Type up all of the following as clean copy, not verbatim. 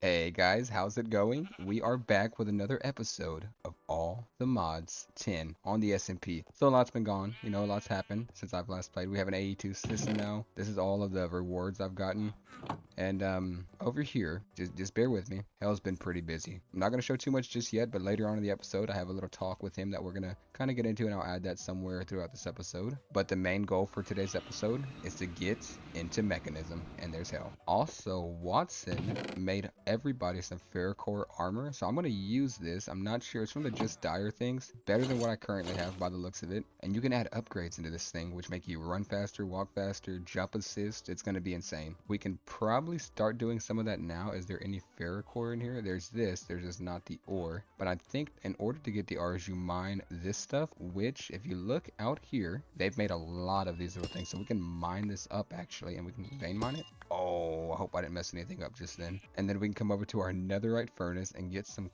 Hey guys, how's it going? We are back with another episode of All the Mods 10 on the SMP. So a lot's been gone, a lot's happened since I've last played. We have an AE2 system now. This is all of the rewards I've gotten. And over here, just bear with me. Hell's been pretty busy. I'm not gonna show too much just yet, but later on in the episode, I have a little talk with him that we're gonna kind of get into, and I'll add that somewhere throughout this episode. But the main goal for today's episode is to get into Mechanism, and there's Hell. Also, Watson made everybody some Ferrocore armor, so I'm gonna use this. I'm not sure. It's from the Just Dire things. Better than what I currently have by the looks of it. And you can add upgrades into this thing, which make you run faster, walk faster, jump assist. It's gonna be insane. We can probably start doing some of that now. Is there any Ferrocore in here? There's just not the ore. But I think in order to get the ores, you mine this stuff, which if you look out here, they've made a lot of these little things. So we can mine this up actually, and we can vein mine it. Oh, I hope I didn't mess anything up just then. And then we can come over to our netherite furnace and get some,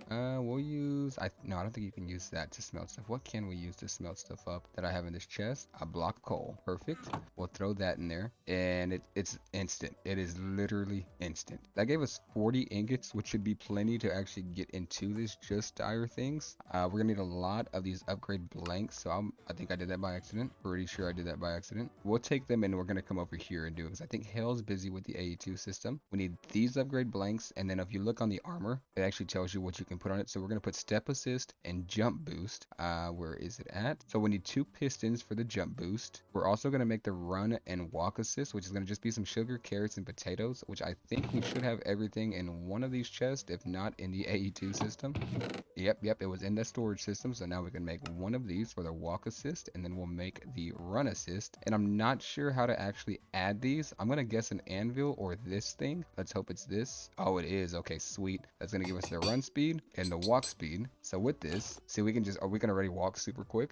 we'll use, no, I don't think you can use that to smelt stuff. What can we use to smelt stuff up that I have in this chest? A block of coal. Perfect. We'll throw that in there, and it's instant. It is literally instant. That gave us 40 ingots, which should be plenty to actually get into this Just Dire things. We're gonna need a lot of these upgrade blanks, so I think I did that by accident. Pretty sure I did that by accident. We'll take them and we're gonna come over here and do it, because I think Hell's busy with the AE2 system. We need these upgrade blanks, and then if you look on the armor, it actually tells you what you can put on it. So we're gonna put step assist and jump boost. Where is it at? So we need 2 pistons for the jump boost. We're also gonna make the run and walk assist, which is gonna just be some sugar, carrots, and potatoes, which I think we should have everything in one of these chests, if not in the AE2 system. Yep, it was in the storage system. So now we can make one of these for the walk assist, and then we'll make the run assist. And I'm not sure how to actually add these. I'm gonna guess an anvil or this thing. Let's hope it's this. Oh, it is. Okay, sweet. That's gonna give us the run speed and the walk speed. So with this, see, we can already walk super quick,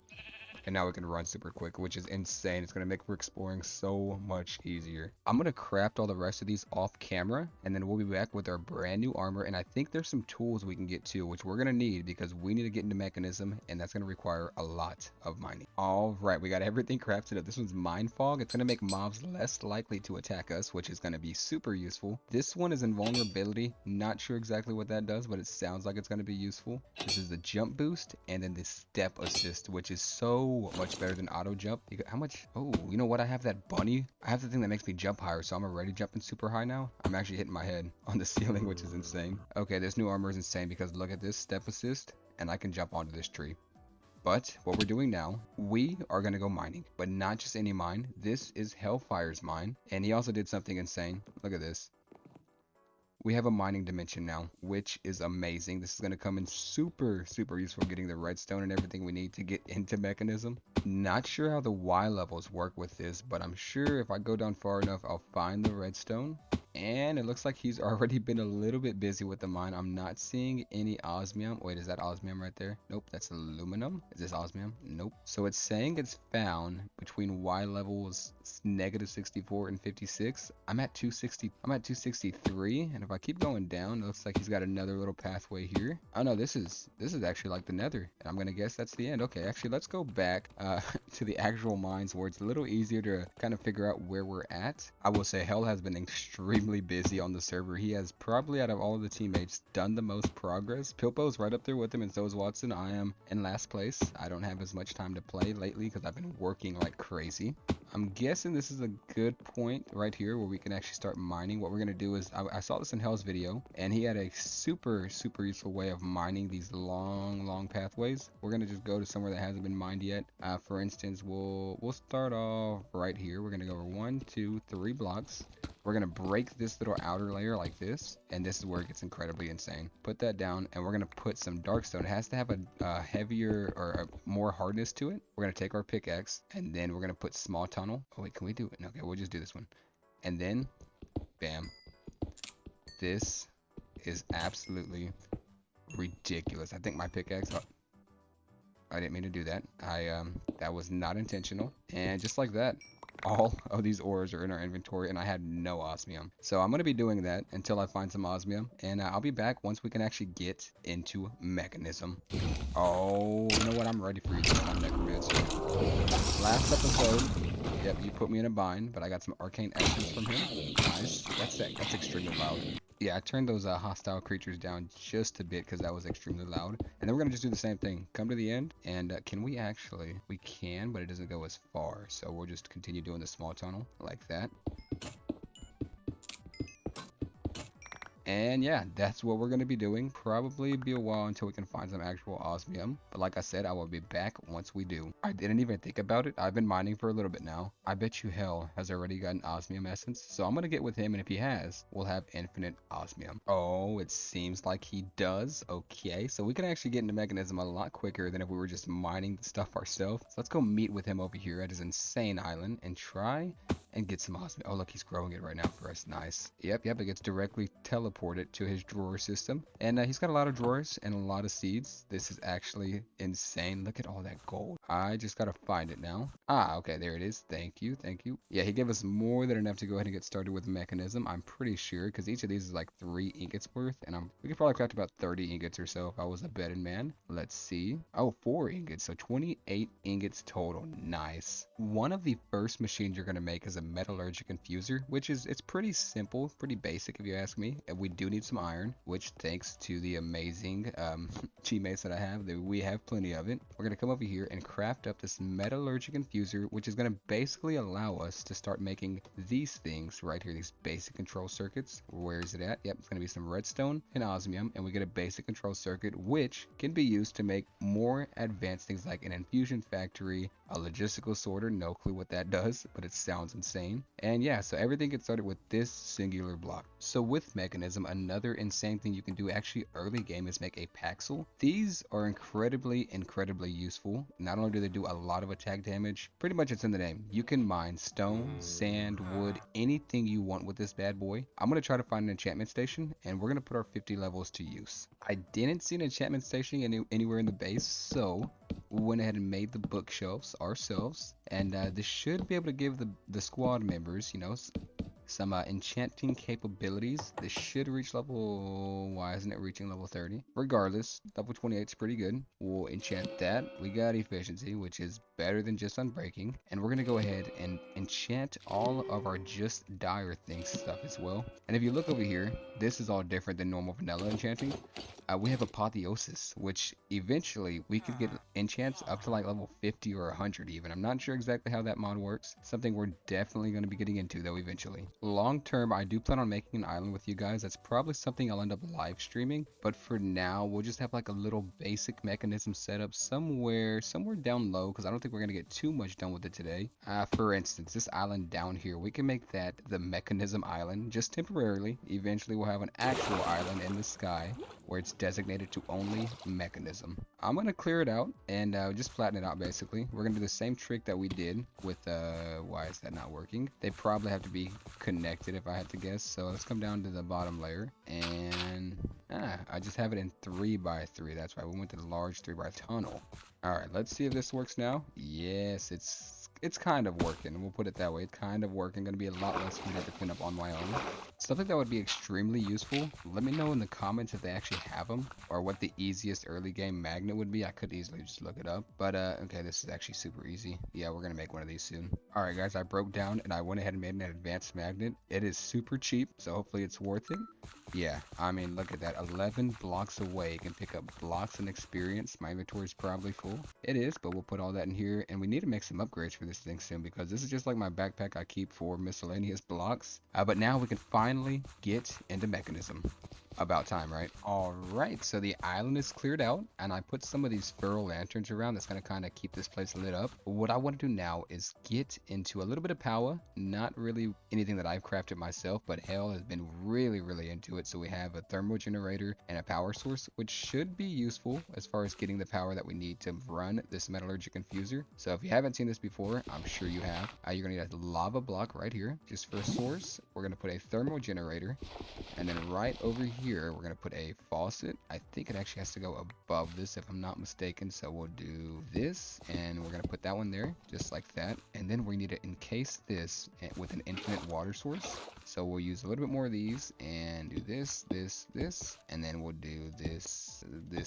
and now we can run super quick, which is insane. It's gonna make for exploring so much easier. I'm gonna craft all the rest of these off camera, and then we'll be back with our brand new armor. And I think there's some tools we can get too, which we're gonna need because we need to get into Mechanism, and that's gonna require a lot of mining. All right, we got everything crafted up. This one's Mine Fog. It's gonna make mobs less likely to attack us, which is gonna be super useful. This one is Invulnerability. Not sure exactly what that does, but it sounds like it's gonna be useful. This is the jump boost, and then the step assist, which is so much better than auto jump. How much? Oh, you know what? I have that bunny. I have the thing that makes me jump higher, so I'm already jumping super high now. I'm actually hitting my head on the ceiling, which is insane. Okay, this new armor is insane because look at this step assist, and I can jump onto this tree. But what we're doing now, we are going to go mining, but not just any mine. This is Hellfire's mine, and he also did something insane. Look at this. We have a mining dimension now, which is amazing. This is going to come in super useful, getting the redstone and everything we need to get into Mechanism. Not sure how the Y levels work with this, but I'm sure if I go down far enough, I'll find the redstone. And it looks like he's already been a little bit busy with the mine. I'm not seeing any osmium. Wait, is that osmium right there? Nope, that's aluminum. Is this osmium? Nope. So it's saying it's found between Y levels -64 and 56. I'm at 260. I'm at 263. And if I keep going down, it looks like he's got another little pathway here. Oh no, this is actually like the nether. And I'm gonna guess that's the end. Okay, actually let's go back to the actual mines where it's a little easier to kind of figure out where we're at. I will say Hell has been extremely busy on the server. He has probably out of all of the teammates done the most progress. Pilpo's right up there with him, and so is Watson. I am in last place. I don't have as much time to play lately because I've been working like crazy. I'm guessing this is a good point right here where we can actually start mining. What we're going to do is, I saw this in Hell's video, and he had a super useful way of mining these long pathways. We're going to just go to somewhere that hasn't been mined yet. For instance, we'll start off right here. We're going to go over 1, 2, 3 blocks. We're going to break this little outer layer like this, and this is where it gets incredibly insane. Put that down, and we're going to put some darkstone. It has to have a heavier or a more hardness to it. We're going to take our pickaxe, and then we're going to put small tunnel. Oh wait, can we do it? Okay, we'll just do this one. And then, bam. This is absolutely ridiculous. I think my pickaxe... Oh, I didn't mean to do that. That was not intentional. And just like that, all of these ores are in our inventory, and I had no osmium. So I'm going to be doing that until I find some osmium, and I'll be back once we can actually get into Mechanism. Oh, you know what? I'm ready for you this time, Necromancer. Last episode, yep, you put me in a bind, but I got some arcane essence from him. Nice. That's extremely loud. Yeah, I turned those hostile creatures down just a bit because that was extremely loud. And then we're gonna just do the same thing. Come to the end, and can we actually? We can, but it doesn't go as far. So we'll just continue doing the small tunnel like that. And yeah, that's what we're going to be doing. Probably be a while until we can find some actual osmium. But like I said, I will be back once we do. I didn't even think about it. I've been mining for a little bit now. I bet you hell has already got an osmium essence. So I'm going to get with him. And if he has, we'll have infinite osmium. Oh, it seems like he does. Okay, so we can actually get into Mechanism a lot quicker than if we were just mining the stuff ourselves. So let's go meet with him over here at his insane island and try and get some osmium. Oh, look, he's growing it right now for us. Nice. Yep, it gets directly teleported to his drawer system. And he's got a lot of drawers and a lot of seeds. This is actually insane. Look at all that gold. I just gotta find it now. Ah, okay, there it is. Thank you, thank you. Yeah, he gave us more than enough to go ahead and get started with Mechanism. I'm pretty sure, because each of these is like 3 ingots worth. And we could probably craft about 30 ingots or so if I was a betting man. Let's see. Oh, 4 ingots, so 28 ingots total. Nice. One of the first machines you're gonna make is a metallurgic infuser, which is, it's pretty simple, pretty basic if you ask me. And we do need some iron, which thanks to the amazing teammates that I have, we have plenty of it. We're gonna come over here and craft up this metallurgic infuser, which is gonna basically allow us to start making these things right here, these basic control circuits. Where is it at? Yep, it's gonna be some redstone and osmium, and we get a basic control circuit, which can be used to make more advanced things like an infusion factory, a logistical sorter, no clue what that does, but it sounds insane. And yeah, so everything gets started with this singular block. So with Mechanism, another insane thing you can do actually early game is make a Paxel. These are incredibly useful. Not only do they do a lot of attack damage, pretty much it's in the name. You can mine stone, sand, wood, anything you want with this bad boy. I'm going to try to find an enchantment station, and we're going to put our 50 levels to use. I didn't see an enchantment station anywhere in the base, so we went ahead and made the bookshelves ourselves, and this should be able to give the squad members, you know, some enchanting capabilities. This should reach level, why isn't it reaching level 30? Regardless, level 28 is pretty good. We'll enchant that. We got efficiency, which is better than just unbreaking. And we're going to go ahead and enchant all of our just dire things stuff as well. And if you look over here, this is all different than normal vanilla enchanting. We have apotheosis, which eventually we could get enchants up to like level 50 or 100 even. I'm not sure exactly how that mod works. Something we're definitely going to be getting into though eventually. Long term, I do plan on making an island with you guys. That's probably something I'll end up live streaming. But for now, we'll just have like a little basic Mechanism setup somewhere down low, because I don't think we're going to get too much done with it today. For instance, this island down here, we can make that the Mechanism island just temporarily. Eventually, we'll have an actual island in the sky where it's designated to only Mechanism. I'm going to clear it out and just flatten it out basically. We're going to do the same trick that we did with, why is that not working? They probably have to be connected if I had to guess. So let's come down to the bottom layer and I just have it in 3x3. That's right, we went to the large 3x tunnel. All right, let's see if this works now. Yes, it's kind of working. We'll put it that way. It's kind of working. Going to be a lot less for me to clean up on my own. Something that would be extremely useful. Let me know in the comments if they actually have them or what the easiest early game magnet would be. I could easily just look it up. But okay, this is actually super easy. Yeah, we're going to make one of these soon. All right, guys, I broke down and I went ahead and made an advanced magnet. It is super cheap, so hopefully it's worth it. Yeah, I mean, look at that. 11 blocks away. You can pick up blocks and experience. My inventory is probably full. It is, but we'll put all that in here. And we need to make some upgrades for this thing soon, because this is just like my backpack I keep for miscellaneous blocks. But now we can finally get into Mechanism. About time, right? All right, so the island is cleared out, and I put some of these ferro lanterns around. That's going to kind of keep this place lit up. What I want to do now is get into a little bit of power. Not really anything that I've crafted myself, but Hell has been really into it. So we have a thermal generator and a power source, which should be useful as far as getting the power that we need to run this metallurgic infuser. So if you haven't seen this before, I'm sure you have. You're going to need a lava block right here just for a source. We're going to put a thermal generator, and then right over here we're going to put a faucet. I think it actually has to go above this if I'm not mistaken, so we'll do this and we're going to put that one there just like that. And then we need to encase this with an infinite water source, so we'll use a little bit more of these and do this, and then we'll do this,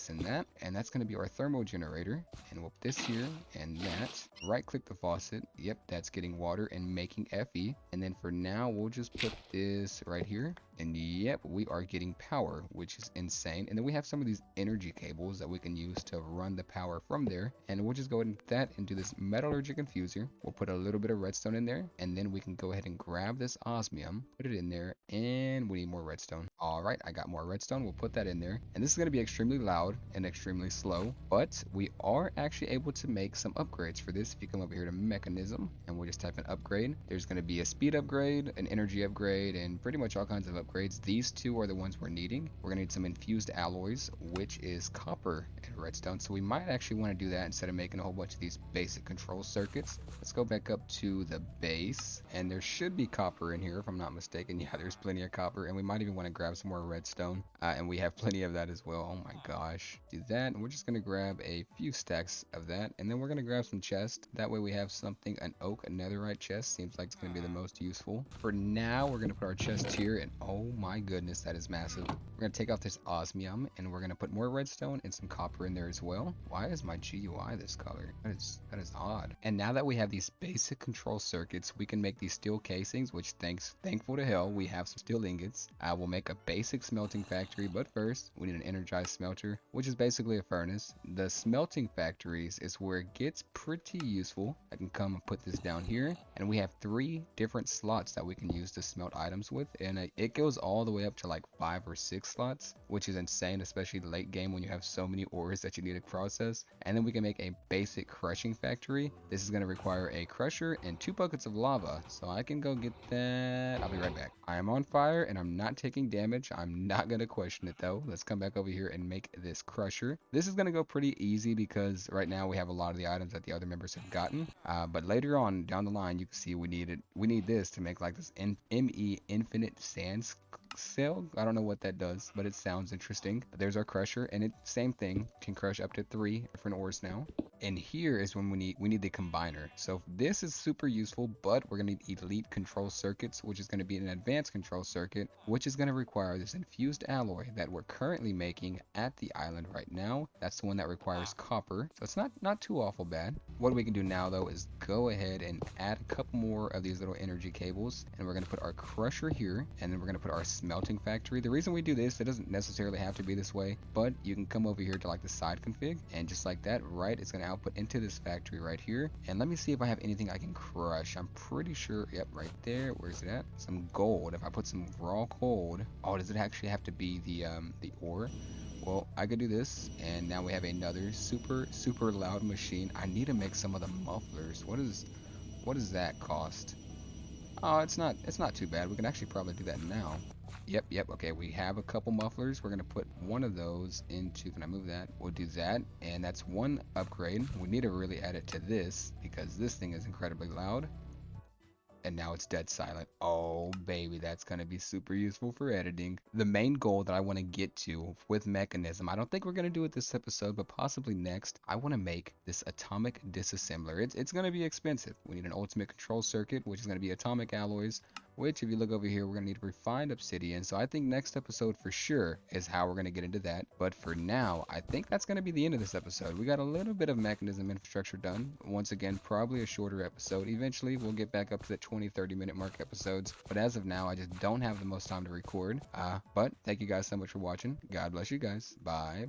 and that, and that's going to be our thermal generator. And we'll put this here and that. Right click the faucet. Yep, that's getting water and making Fe. And then for now we'll just put this right here And yep, we are getting power, which is insane. And then we have some of these energy cables that we can use to run the power from there. And we'll just go ahead and put that into this metallurgic infuser. We'll put a little bit of redstone in there, and then we can go ahead and grab this osmium, put it in there, and we need more redstone. All right, I got more redstone. We'll put that in there. And this is going to be extremely loud and extremely slow, but we are actually able to make some upgrades for this. If you come over here to Mechanism, and we'll just type in upgrade, there's going to be a speed upgrade, an energy upgrade, and pretty much all kinds of upgrades. These two are the ones we're needing. We're going to need some infused alloys, which is copper and redstone. So we might actually want to do that instead of making a whole bunch of these basic control circuits. Let's go back up to the base, and there should be copper in here if I'm not mistaken. Yeah, there's plenty of copper, and we might even want to grab some more redstone, and we have plenty of that as well. Oh my gosh. Do that, and we're just going to grab a few stacks of that, and then we're going to grab some chests. That way we have something, an oak, a netherite chest. Seems like it's going to be the most useful. For now, we're going to put our chest here, and oh my goodness, that is massive. We're going to take off this osmium, and we're going to put more redstone and some copper in there as well. Why is my GUI this color? That is odd. And now that we have these basic control circuits, we can make these steel casings, which thankful to hell, we have some steel ingots. We'll make a basic smelting factory, but first, we need an energized smelter, which is basically a furnace. The smelting factories is where it gets pretty useful. I can come and put this down here, and we have 3 different slots that we can use to smelt items with, and it goes all the way up to like 5 or 6 slots, which is insane, especially late game when you have so many ores that you need to process. And then we can make a basic crushing factory. This is going to require a crusher and 2 buckets of lava, so I can go get that. I'll be right back. I am on fire and I'm not taking damage. I'm not going to question it though. Let's come back over here and make this crusher. This is going to go pretty easy because right now we have a lot of the items that the other members have gotten, but later on down the line you can see we need this to make like this ME infinite sands cell. I don't know what that does, but it sounds interesting. There's our crusher, and it's same thing, can crush up to 3 different ores now. And here is when we need the combiner. So this is super useful, but we're gonna need elite control circuits, which is gonna be an advanced control circuit, which is gonna require this infused alloy that we're currently making at the island right now. That's the one that requires copper, so it's not too awful bad. What we can do now though is go ahead and add a couple more of these little energy cables, and we're gonna put our crusher here, and then we're gonna put our smelting factory. The reason we do this, it doesn't necessarily have to be this way, but you can come over here to like the side config, and just like that, right, it's gonna output into this factory right here. And let me see if I have anything I can crush. I'm pretty sure, yep, right there. Where's it at? Some gold. If I put some raw gold, oh, does it actually have to be the ore? Well, I could do this, and now we have another super loud machine. I need to make some of the mufflers. What does that cost? Oh, it's not too bad. We can actually probably do that now. Yep, okay, we have a couple mufflers. We're gonna put one of those into, can I move that? We'll do that, and that's one upgrade. We need to really add it to this because this thing is incredibly loud. And now it's dead silent. Oh baby, that's gonna be super useful for editing. The main goal that I want to get to with Mechanism, I don't think we're gonna do it this episode, but possibly next, I want to make this atomic disassembler. It's gonna be expensive. We need an ultimate control circuit, which is gonna be atomic alloys, which if you look over here, we're gonna need refined obsidian. So I think next episode for sure is how we're gonna get into that. But for now, I think that's gonna be the end of this episode. We got a little bit of Mechanism infrastructure done. Once again, probably a shorter episode. Eventually we'll get back up to the 20-30 minute mark episodes, but as of now I just don't have the most time to record. But thank you guys so much for watching. God bless you guys. Bye.